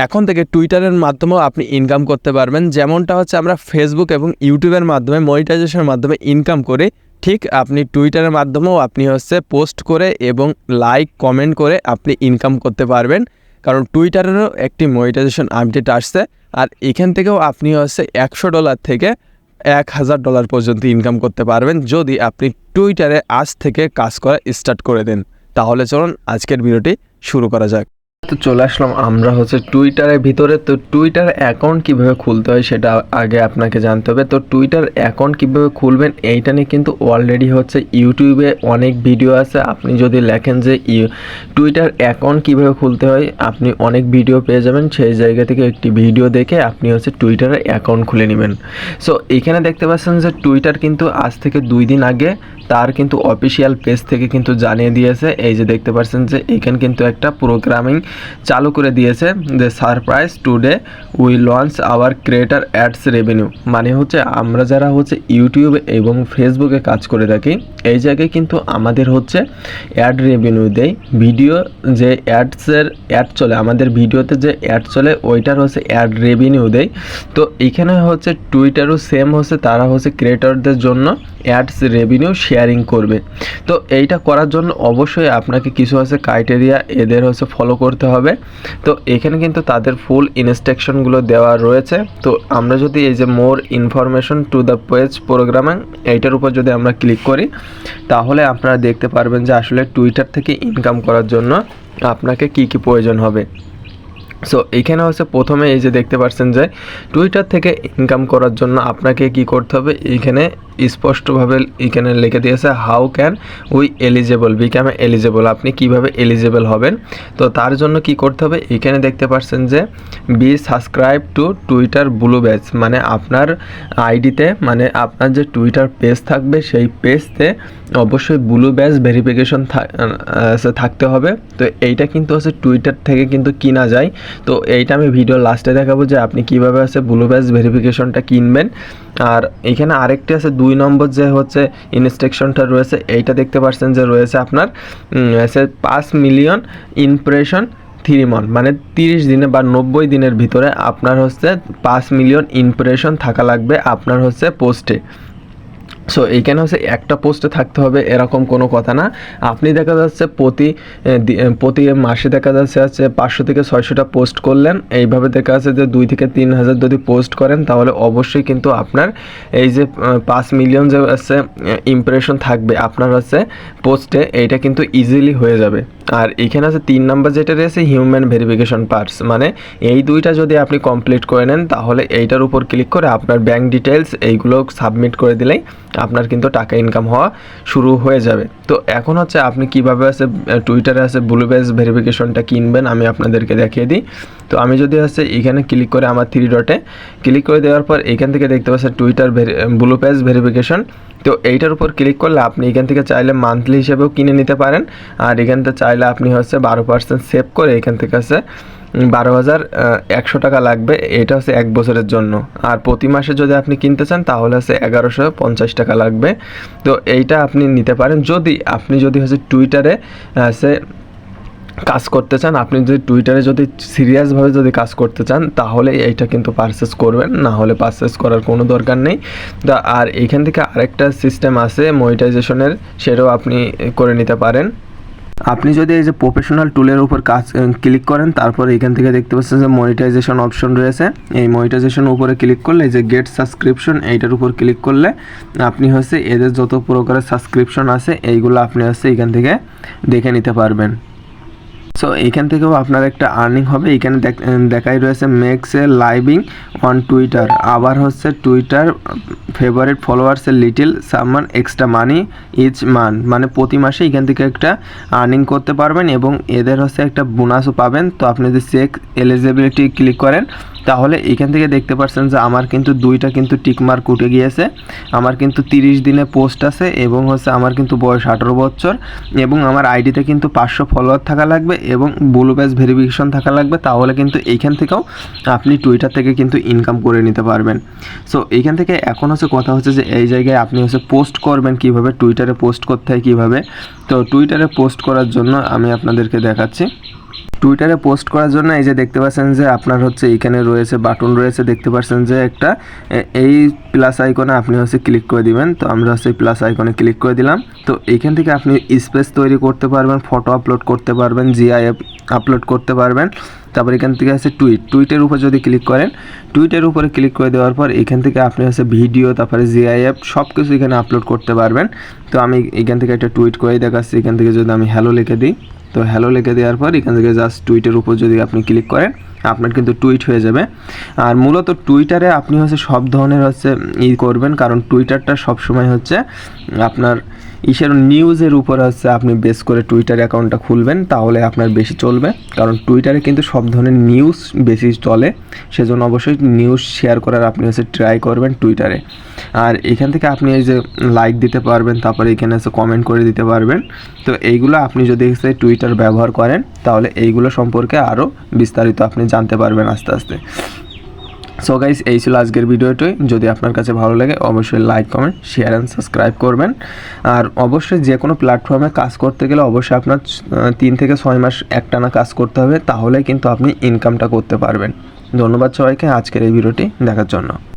এখন থেকে টুইটারের মাধ্যমেও আপনি ইনকাম করতে পারবেন। যেমনটা হচ্ছে আমরা ফেসবুক এবং ইউটিউবের মাধ্যমে মনিটাইজেশনের মাধ্যমে ইনকাম করি, ঠিক আপনি টুইটারের মাধ্যমেও আপনি হচ্ছে পোস্ট করে এবং লাইক কমেন্ট করে আপনি ইনকাম করতে পারবেন। কারণ টুইটারেরও একটি মনিটাইজেশন আপডেট আসছে, আর এখান থেকেও আপনি হচ্ছে $100 থেকে $1000 পর্যন্ত ইনকাম করতে পারবেন যদি আপনি টুইটারে আজ থেকে কাজ করা স্টার্ট করে দেন। তাহলে চলুন আজকের ভিডিওটি শুরু করা যাক। তো চলে আসলাম আমরা হচ্ছে টুইটারের ভিতরে। তো টুইটার অ্যাকাউন্ট কীভাবে খুলতে হয় সেটা আগে আপনাকে জানতে হবে। তো টুইটার অ্যাকাউন্ট কীভাবে খুলবেন এইটা নিয়ে কিন্তু অলরেডি হচ্ছে ইউটিউবে অনেক ভিডিও আছে। আপনি যদি লেখেন যে টুইটার অ্যাকাউন্ট কীভাবে খুলতে হয়, আপনি অনেক ভিডিও পেয়ে যাবেন। সেই জায়গা থেকে একটি ভিডিও দেখে আপনি হচ্ছে টুইটারের অ্যাকাউন্ট খুলে নেবেন। সো এখানে দেখতে পাচ্ছেন যে টুইটার কিন্তু আজ থেকে 2 দিন আগে তার কিন্তু অফিসিয়াল পেজ থেকে কিন্তু জানিয়ে দিয়েছে। এই যে দেখতে পাচ্ছেন যে এখানে কিন্তু একটা প্রোগ্রামিং চালু করে দিয়েছে যে surprise today we launch our creator ads revenue. মানে হচ্ছে আমরা যারা হচ্ছে ইউটিউব এবং ফেসবুকে কাজ করে থাকি, এই জায়গায় কিন্তু আমাদের হচ্ছে অ্যাড রেভিনিউ দেয়। ভিডিও যে অ্যাড চলে, আমাদের ভিডিওতে যে অ্যাড চলে ওইটার হচ্ছে অ্যাড রেভিনিউ দেয়। তো এখানে হচ্ছে টুইটারও সেম হচ্ছে, তারা হচ্ছে ক্রিয়েটরদের জন্য অ্যাডস রেভিনিউ শেয়ারিং করবে। তো এইটা করার জন্য অবশ্যই আপনাকে কিছু হচ্ছে ক্রাইটেরিয়া এদের হচ্ছে ফলো করতে হবে। তো এখানে কিন্তু তাদের ফুল ইনস্ট্রাকশনগুলো দেওয়া রয়েছে। তো আমরা যদি এই যে more information to the page programming এইটার উপর যদি আমরা ক্লিক করি, তাহলে আপনারা দেখতে পারবেন যে আসলে টুইটার থেকে ইনকাম করার জন্য আপনাকে কি কি প্রয়োজন হবে। সো এখানে হচ্ছে প্রথমে এই যে দেখতে পাচ্ছেন যে টুইটার থেকে ইনকাম করার জন্য আপনাকে কি করতে হবে, এইখানে স্পষ্টভাবে এখানে লিখে দিয়েছে how can we become eligible, আপনি কিভাবে এলিজেবল হবেন। তো তার জন্য কি করতে হবে, এখানে দেখতে পাচ্ছেন যে be subscribe to Twitter blue badge, মানে আপনার আইডিতে, মানে আপনার যে টুইটার পেজ থাকবে সেই পেজতে অবশ্যই ব্লু ব্যাজ ভেরিফিকেশন থাকতে হবে। তো এইটা কিন্তু হচ্ছে টুইটার থেকে কিন্তু কিনা যায়। তো এইটা আমি ভিডিও লাস্টে দেখাবো যে আপনি কিভাবে আছে ব্লু ব্যাজ ভেরিফিকেশনটা কিনবেন। আর এখানে আরেকটি আছে 2 নম্বর যে হচ্ছে ইনস্ট্রাকশনটা রয়েছে, এইটা দেখতে পাচ্ছেন যে রয়েছে আপনার 5 মিলিয়ন ইমপ্রেশন 3 মান্থ, মানে 30 দিনে বা 90 দিনের ভিতরে আপনার হচ্ছে 5 মিলিয়ন ইমপ্রেশন থাকা লাগবে আপনার হচ্ছে পোস্টে। সো এইখানে হচ্ছে একটা পোস্টে থাকতে হবে এরকম কোনো কথা না। আপনি দেখা যাচ্ছে প্রতি মাসে দেখা যাচ্ছে 500 থেকে 600টা পোস্ট করলেন, এইভাবে দেখা যাচ্ছে যে 2 থেকে 3 হাজার যদি পোস্ট করেন, তাহলে অবশ্যই কিন্তু আপনার এই যে 5 মিলিয়ন যে আছে ইমপ্রেশন থাকবে আপনার হচ্ছে পোস্টে, এইটা কিন্তু ইজিলি হয়ে যাবে। আর এখানে আছে 3 নাম্বার যেটা রয়েছে হিউম্যান ভেরিফিকেশন পার্টস, মানে এই দুইটা যদি আপনি কমপ্লিট করে নেন, তাহলে এইটার উপর ক্লিক করে আপনার ব্যাঙ্ক ডিটেলস এইগুলো সাবমিট করে দিলেই আপনার কিন্তু টাকা ইনকাম হওয়া শুরু হয়ে যাবে। তো এখন হচ্ছে আপনি কিভাবে আছে টুইটারে আছে ব্লু ব্যাজ ভেরিফিকেশনটা কিনবেন আমি আপনাদেরকে দেখিয়ে দিই। তো আমি যদি আছে এখানে ক্লিক করে আমার 3 ডটে ক্লিক করে দেওয়ার পর এখান থেকে দেখতে পাচ্ছেন টুইটার ব্লু ব্যাজ ভেরিফিকেশন। তো এইটার উপর ক্লিক করলে আপনি এখান থেকে চাইলে মান্থলি হিসেবেও কিনে নিতে পারেন, আর এখান থেকে চাইলে আপনি হচ্ছে 12% সেভ করে এখান থেকে আছে 12,100 টাকা লাগবে। এটা হচ্ছে 1 বছরের জন্য। আর প্রতি মাসে যদি আপনি কিনতে চান তাহলে হচ্ছে 1150 টাকা লাগবে। তো এইটা আপনি নিতে পারেন যদি হচ্ছে টুইটারে আছে কাজ করতে চান, আপনি যদি টুইটারে যদি সিরিয়াসভাবে যদি কাজ করতে চান, তাহলে এইটা কিন্তু পারচেস করবেন, না হলে পারচেস করার কোনো দরকার নেই। আর এইখান থেকে আরেকটা সিস্টেম আছে মনিটাইজেশনের, সেটাও আপনি করে নিতে পারেন। আপনি যদি এই যে প্রফেশনাল টুলের উপর কাজ ক্লিক করেন, তারপর এখান থেকে দেখতে পাচ্ছেন যে মনিটাইজেশন অপশন রয়েছে। এই মনিটাইজেশন উপরে ক্লিক করলে এই যে গেট সাবস্ক্রিপশন এইটার উপর ক্লিক করলে আপনি হচ্ছে এদের যত প্রকারের সাবস্ক্রিপশন আছে এইগুলো আপনি হচ্ছে এখান থেকে দেখে নিতে পারবেন। সো এইখান থেকেও আপনার একটা আর্নিং হবে। এইখানে দেখাই রয়েছে makes a living on Twitter, আবার হচ্ছে টুইটার ফেভারিট ফলোয়ার্সের little some extra money each month, মানে প্রতি মাসে এখান থেকে একটা আর্নিং করতে পারবেন এবং এদের হচ্ছে একটা বোনাসও পাবেন। তো আপনি যদি চেক এলিজিবিলিটি ক্লিক করেন, তাহলে এখান থেকে দেখতে পাচ্ছেন যে আমার কিন্তু 2টা কিন্তু টিকমার্ক উঠে গিয়েছে। আমার কিন্তু 30 দিনে পোস্ট আছে এবং হচ্ছে আমার কিন্তু বয়স 18 বছর এবং আমার আইডিতে কিন্তু 500 ফলোয়ার থাকা লাগবে এবং ব্লু ব্যাজ ভেরিফিকেশন থাকা লাগবে, তাহলে কিন্তু এইখান থেকেও আপনি টুইটার থেকে কিন্তু ইনকাম করে নিতে পারবেন। সো এইখান থেকে এখন হচ্ছে কথা হচ্ছে যে এই জায়গায় আপনি হচ্ছে পোস্ট করবেন কিভাবে, টুইটারে পোস্ট করতে হয় কীভাবে। তো টুইটারে পোস্ট করার জন্য আমি আপনাদেরকে দেখাচ্ছি। টুইটারে পোস্ট করার জন্য এই যে দেখতে পাচ্ছেন যে আপনার হচ্ছে এখানে রয়েছে বাটন রয়েছে, দেখতে পাচ্ছেন যে একটা এই প্লাস আইকনে আপনি হচ্ছে ক্লিক করে দিবেন। তো আমরা হচ্ছে প্লাস আইকনে ক্লিক করে দিলাম। তো এইখান থেকে আপনি স্পেস তৈরি করতে পারবেন, ফটো আপলোড করতে পারবেন, জিআইএফ আপলোড করতে পারবেন। তারপর এখান থেকে আছে টুইটের উপর যদি ক্লিক করেন, টুইটের উপরে ক্লিক করে দেওয়ার পর এখান থেকে আপনি হচ্ছে ভিডিও, তারপরে জিআইএফ সব কিছু এখানে আপলোড করতে পারবেন। তো আমি এখান থেকে একটা টুইট করে দেখাচ্ছি। এখান থেকে যদি আমি হ্যালো লিখে দিই, তো হ্যালো লিখে দেওয়ার পর এখান থেকে জাস্ট টুইটের উপর যদি আপনি ক্লিক করেন, আপনার কিন্তু টুইট হয়ে যাবে। আর মূলত টুইটারে আপনি হচ্ছে সব ধরনের হচ্ছে করবেন, কারণ টুইটারটা সবসময় হচ্ছে আপনার নিউজের উপর হচ্ছে আপনি বেস করে টুইটার অ্যাকাউন্টটা খুলবেন, তাহলে আপনার বেশি চলবে। কারণ টুইটারে কিন্তু সব ধরনের নিউজ বেশি চলে, সেজন্য অবশ্যই নিউজ শেয়ার করার আপনি হচ্ছে ট্রাই করবেন টুইটারে। আর এখান থেকে আপনি এই যে লাইক দিতে পারবেন, তারপরে এখানে হচ্ছে কমেন্ট করে দিতে পারবেন। তো এইগুলো আপনি যদি হচ্ছে টুইটার ব্যবহার করেন, তাহলে এইগুলো সম্পর্কে আরও বিস্তারিত আপনি জানতে পারবেন আস্তে আস্তে। সো গাইস, এই ছিল আজকের ভিডিওটি। যদি আপনার কাছে ভালো লাগে অবশ্যই like, comment, share and subscribe করবেন। আর অবশ্যই যে কোনো প্ল্যাটফর্মে কাজ করতে গেলে অবশ্যই আপনার 3 থেকে 6 মাস একটানা কাজ করতে হবে, তাহলে কিন্তু আপনি ইনকামটা করতে পারবেন। ধন্যবাদ সবাইকে আজকের এই ভিডিওটি দেখার জন্য।